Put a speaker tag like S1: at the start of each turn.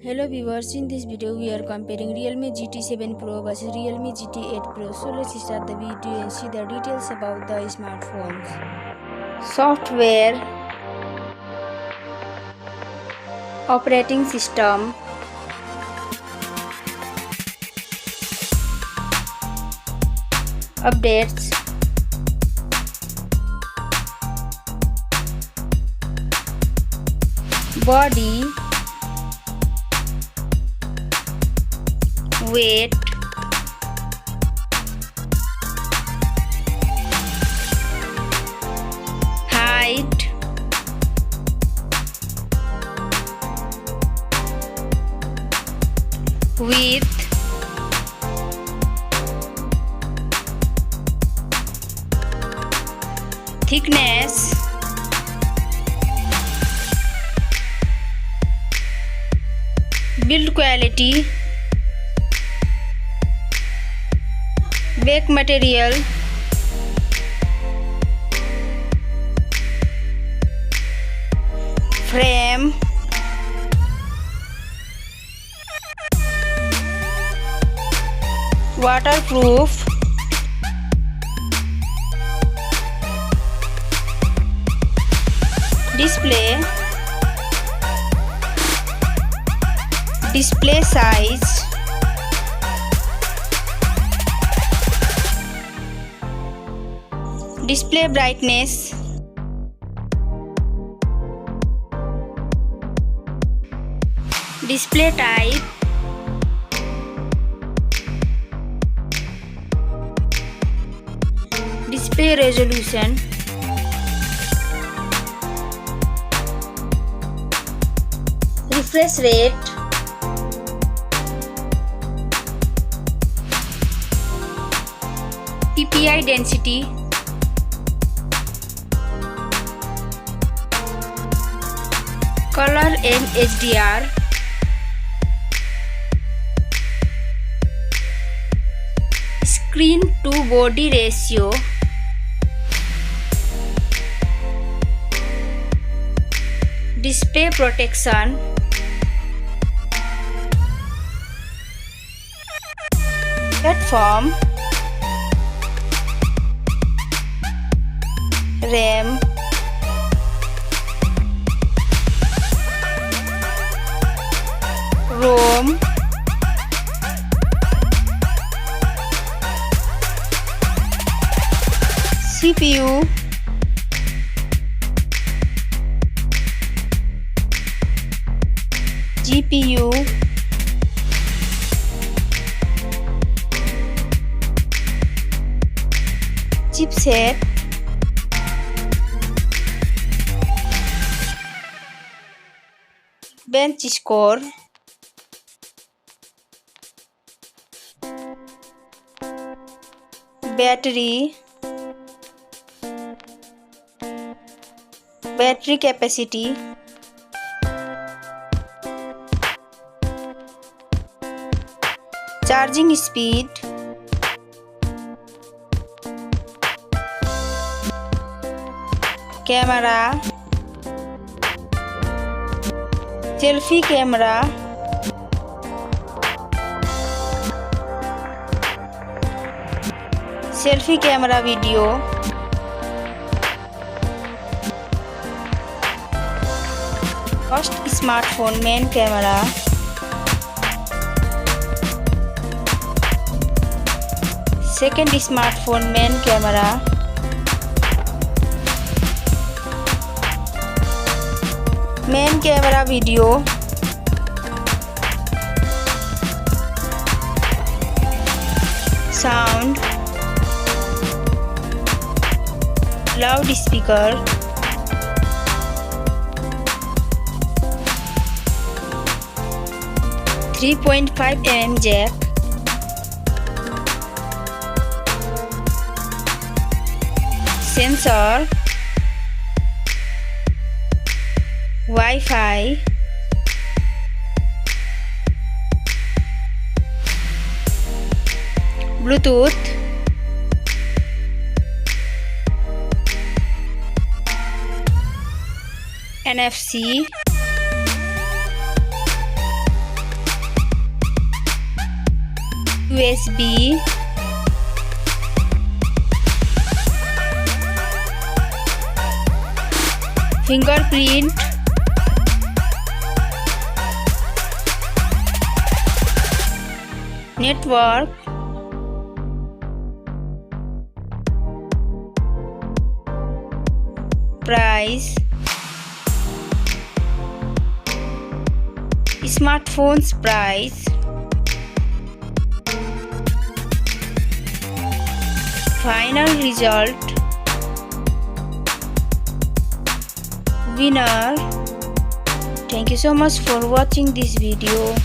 S1: Hello viewers, in this video we are comparing Realme GT 7 Pro versus Realme GT 8 Pro. So let's start the video and see the details about the smartphones. Software, operating system, updates, body, weight, height, width, thickness, build quality, back material, frame, waterproof, display size, display brightness, display type, display resolution, refresh rate, PPI density, color and HDR, screen to body ratio, display protection, platform, RAM, ROM, CPU, GPU, chipset, bench score, battery capacity, charging speed, camera, selfie camera, selfie camera video, first smartphone main camera, second smartphone main camera, main camera video, sound, loudspeaker, .5 mm jack, sensor, Wi-Fi, Bluetooth, NFC, USB, fingerprint, network, price, smartphone's price, final result, winner. Thank you so much for watching this video.